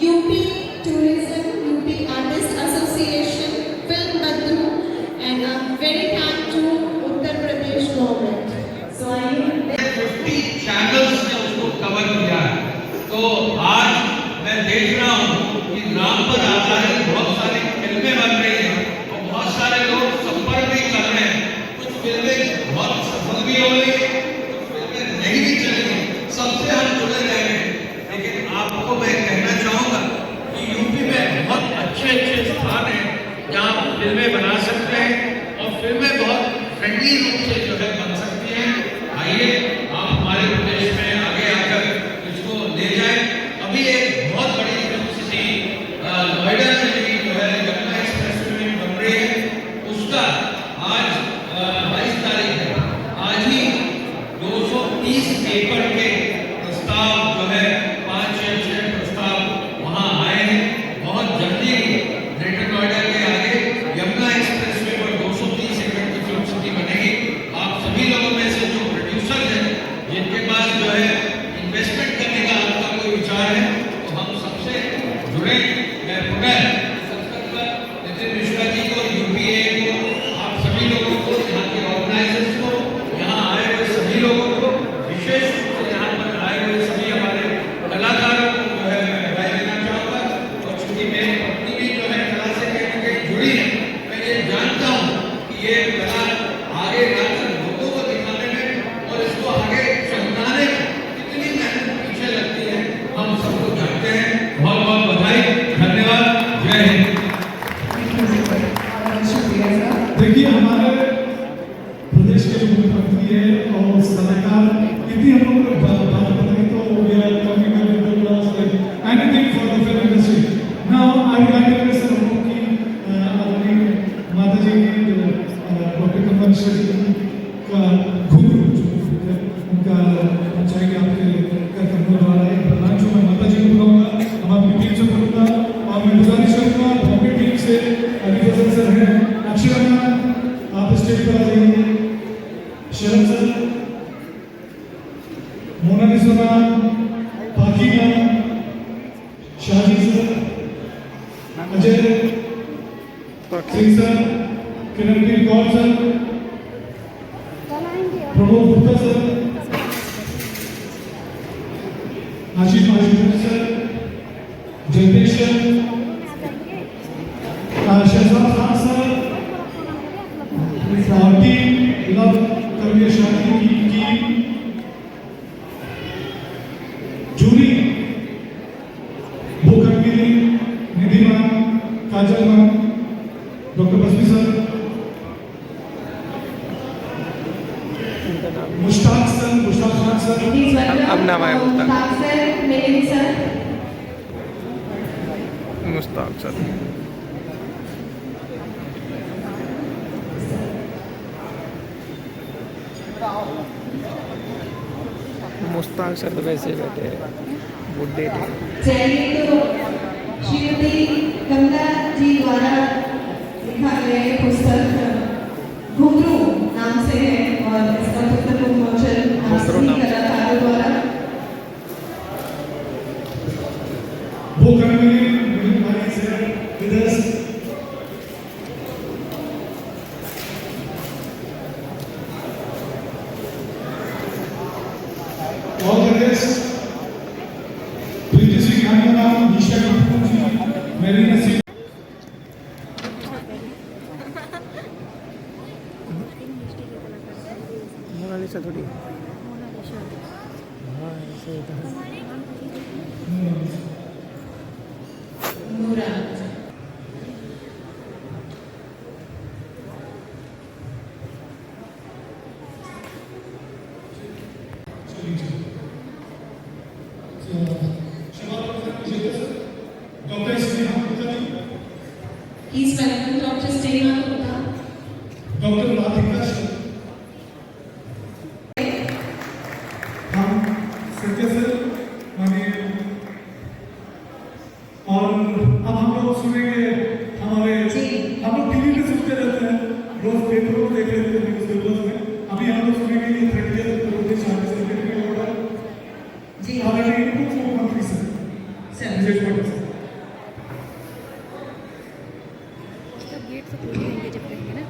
UP Tourism, UP Artists Association, Film Badru, and I'm very thankful to Uttar Pradesh government. So I 50 channels ने उसको cover किया है। तो आज मैं देख रहा हूँ कि राम पर आधारित बहुत सारी फिल्में बन रही हैं और बहुत सारे लोग संपर्क भी कर रहे हैं। कुछ फिल्में बहुत सफल भी हो रही हैं, कुछ फिल्में नहीं भी चल रही, सबसे हम जुड़े रहेंगे। लेकिन आपको मैं कहना चाहूँगा कि यूपी में बहुत अच्छे अच्छे स्थान हैं जहाँ फिल्में बना सकते हैं और फिल्में बहुत फ्रेंडली रूप से जो है बन सकती हैं। आइए आप हमारे प्रदेश में आगे आकर इसको ले जाएं। अभी एक बहुत बड़ी फिल्म सिटी नोएडा में भी जो है यमुना एक्सप्रेस में बन रही है, उसका आज 22 तारीख है। आज ही 230 एकड़ के प्रस्ताव जो है 5-6 प्रस्ताव वहाँ आए हैं। बहुत जल्दी ग्रेटर नोएडा के आगे यमुना एक्सप्रेस वे पर 230 एकड़ की फिल्म सिटी बनेगी। आप सभी लोगों में से जो प्रोड्यूसर हैं जिनके पास जो है इन्वेस्टमेंट करने का आपका कोई विचार है तो हम सबसे जुड़े। मैं पुनः नितिन मिश्रा जी को, यूपीए को, आप सभी लोगों को, यहाँ के ऑर्गेनाइजर्स को, यहाँ आए हुए सभी लोगों को, विशेष रूप से यहाँ पर आए हुए सभी हमारे कलाकारों को जो है मैं बधाई देना चाहूँगा। और चूंकि मेरी पत्नी भी जो है कला से कहीं न कहीं जुड़ी है, मैं ये जानता हूँ कि ये कला आगे जाकर लोगों को दिखाने में और इसको आगे चमकाने में कितनी मेहनत पीछे लगती है हम सबको जानते हैं। बहुत बहुत बधाई, धन्यवाद, जय हिंद। देखिए हमारे प्रदेश के जो मुख्यमंत्री है और सरकार यदि हम लोग बात करें तो we are talking about anything for the film industry. Now I would like to present हम लोग की अपनी माता जी की डॉक्टर कमल जी का घुंघरू उनका चाहेंगे आपके कार्यक्रम द्वारा एक प्रधान जो मैं माता जी को बुलाऊंगा, हम अपनी टीम से बुलाऊंगा और मैं गुजारिश करूंगा बॉम्बे टीम से अलीफजल सर हैं, अक्षरा आप स्टेज पर आ जाइए, शरद सर, मोनालिसा, बाकी Shahi sir, Ajay Singh sir, Kirandeep Kaur sir, Pramod Gupta sir, Ashish Mahajan sir, Jagdish sir, Shahzad Khan sir, team लव कविया शादी की जूरी भूखंडगिरी, Nidhi ma'am, Kajal ma'am, doctor Basavi sir, Mushtaq Khan sir, अब नाम आया मुश्ताक सर, मेरे sir, Mushtaq sir. Mushtaq sir तो वैसे ही बैठे हैं, बुड्ढे थे। चलिए तो श्रीमती कमला जी द्वारा लिखा गया ये पुस्तक घुंघरू नाम से है और इसका पुस्तक विमोचन घुंघरू नाम कलाकारों द्वारा भूखंडगिरी हमारी से विदेश all the rest, Preeti Singh Khanna, Nisha Kapoor ji, Marina Singh, Monalisa थोड़ी Noora doctor Sneha Gupta ji, Please welcome Dr. Sneha Gupta. Doctor Radhika sir, हम सत्य सर माने और अब हम लोग सुनेंगे हमारे हम लोग टीवी पे सुनते रहते हैं, रोज पेपरों को देख लेते हैं न्यूज़ पेपर्स में। अभी हम लोग सुनेंगे ये 30th करोड़ के 40 सेकंड के ऑर्डर जी हमारे इनपुट मुख्यमंत्री सर विशेष वाटतं गेट से खोल देंगे जब कहेंगे ना।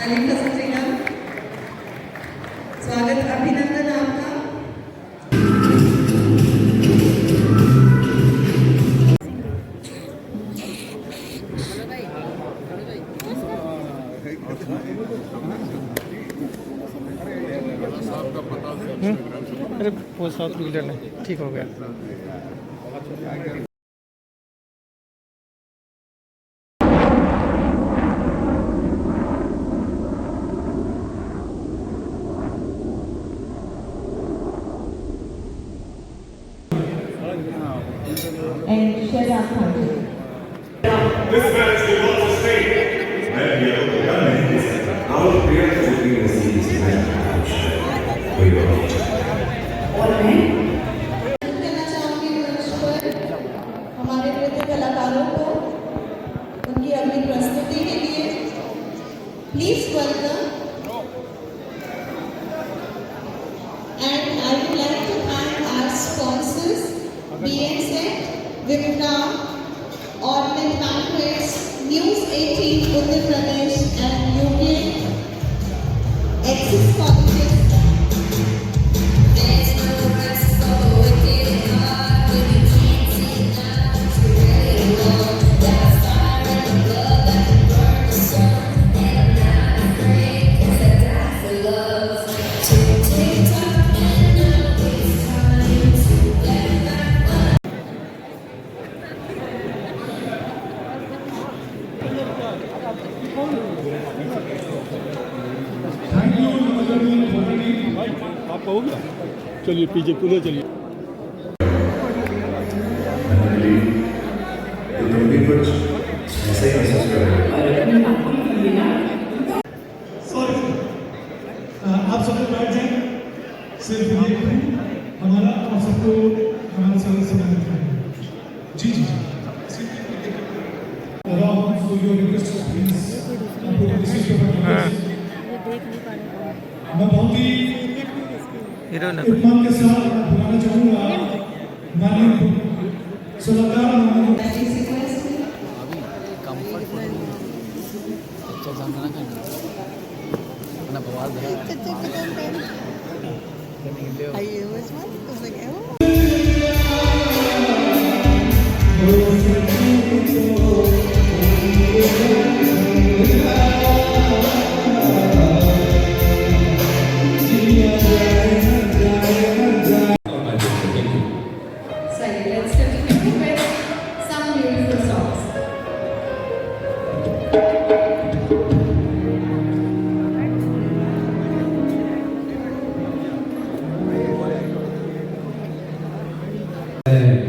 अलिंका सचेना, स्वागत अभिनंदन आपका। अरे वो साउथ विलन है, ठीक हो गया। And Shazam Khan. This man is the Lord of State. When we are together, our prayers will be received for your future. कहना चाहूंगी मंच पर हमारे नृत्य कलाकारों को उनकी अगली प्रस्तुति के लिए please welcome. And I would like to thank our sponsors, BNZ, Vipram, Ornament Banquets, News 18 Uttar Pradesh and UK, Axis Colleges. There's no rest for the wicked heart when you can't see now what you really want. There's fire in the blood that can burn the sun, and I'm not afraid 'cause I die for love. Tick-tock, and now it's time to get back on. Thank you नमस्कार आपका हो गया। चलिए पीछे पूरे चलिए। तुम भी कुछ ऐसा ही महसूस कर रहे हो। सॉरी आप सब लोग बैठ जाएं। सिर्फ ये हमारा आप सबको हमारे साथ सम्मानित करें। जी जी around for your request please आपको किसी के पास ये देख नहीं पा रहे। मैं बहुत ही हीरो ने सम्मान के साथ बुलाना चाहूँगा माननीय सलाहकार माननीय So let's continue with some beautiful songs.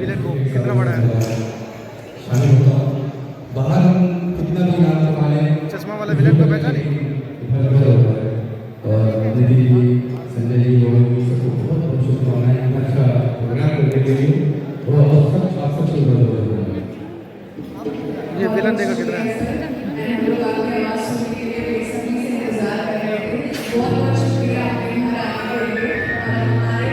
Villain वो कितना बड़ा है? शामिल होता हूँ। बाहर हम कितना भी नाम कमाने चश्मा वाला विलन को पहचाने? इधर उधर होता है और निधि जी संजय जी और सबको बहुत बहुत शुभकामनाएं। इतना अच्छा प्रोग्राम करने के लिए और आप सबसे बहुत ये विलन देखो कितना है। लोग आपके आवाज सुनने के लिए बेसब्री से इंतजार कर रहे थे। बहुत बहुत शुक्रिया आपके यहाँ आने के लिए और हमारे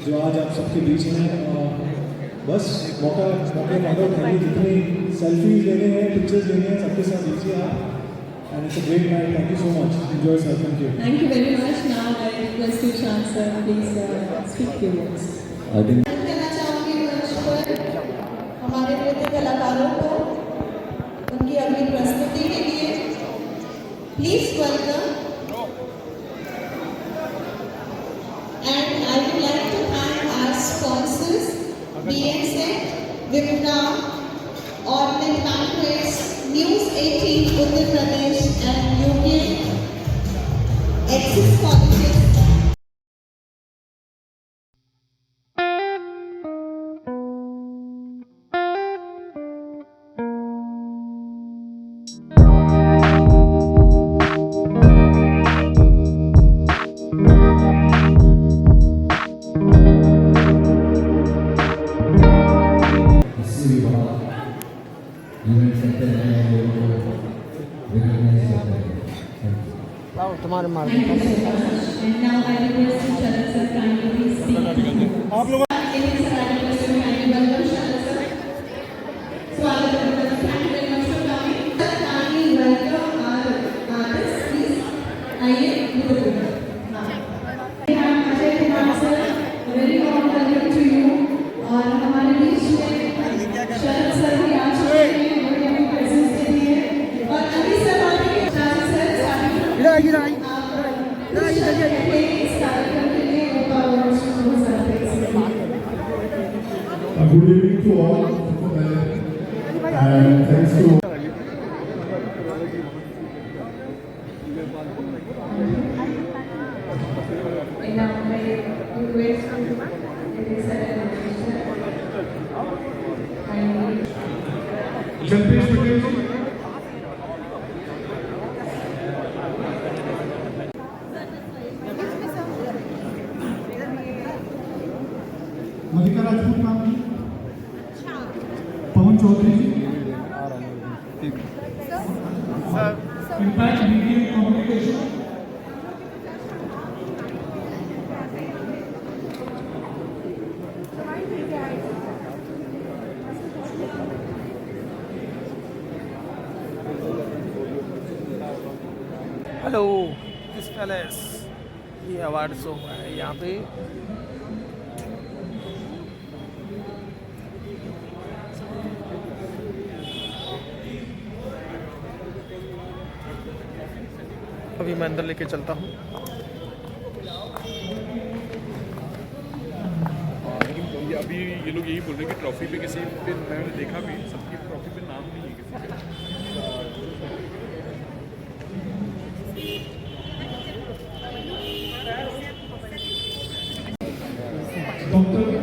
जो आज आप सबके बीच में बस मौके मौके उठाइए। जितनी सेल्फीज लेने हैं पिक्चर्स लेने हैं सबके साथ लीजिए आप। And it's a great night. Thank you so much. Enjoy sir. Thank you. Thank you very much. Now I request you, Chand sir, please speak few words. कहना चाहूंगी मंच पर हमारे नृत्य कलाकारों को उनकी अगली प्रस्तुति के लिए please welcome. And I would like to thank our sponsors, BNZ, Vipram, News 18 Uttar Pradesh and Union Access Colleges. इससे भी बड़ा इवेंट सेक्टर में लोगों को रिकॉग्नाइज करते हैं। Thank you. लाओ तुम्हारे मार And now I request Sharat sir kindly please speak. आप लोग Thank you, sir. I request you kindly welcome Sharat sir. Swagat करते हैं. Thank you very much for coming. Sir, kindly welcome our artists, please. आइए बिल्कुल. हाँ. Ajay Kumar sir, very warm welcome to you. और हमारे बीच में शरद सर भी आ चुके हैं, उन्होंने अपनी प्रेजेंस दे दी है. और अभी सब आते हैं. शारद सर starting from इस कार्यक्रम के लिए उनका बहुत सारा thanks. Good evening to all. And thanks to And now I request Jalpesh Patel ji. Mallika Rajput ma'am ji. Pawan Chaudhary ji. Impact Media and Communication. Hello किस पैलेस ये अवार्ड शो है यहाँ पे। अभी मैं अंदर लेके चलता हूँ। ये अभी ये लोग यही बोल रहे हैं कि ट्रॉफी पे किसी पे मैंने देखा भी सबकी ट्रॉफी पे नाम नहीं है किसी का। Dr.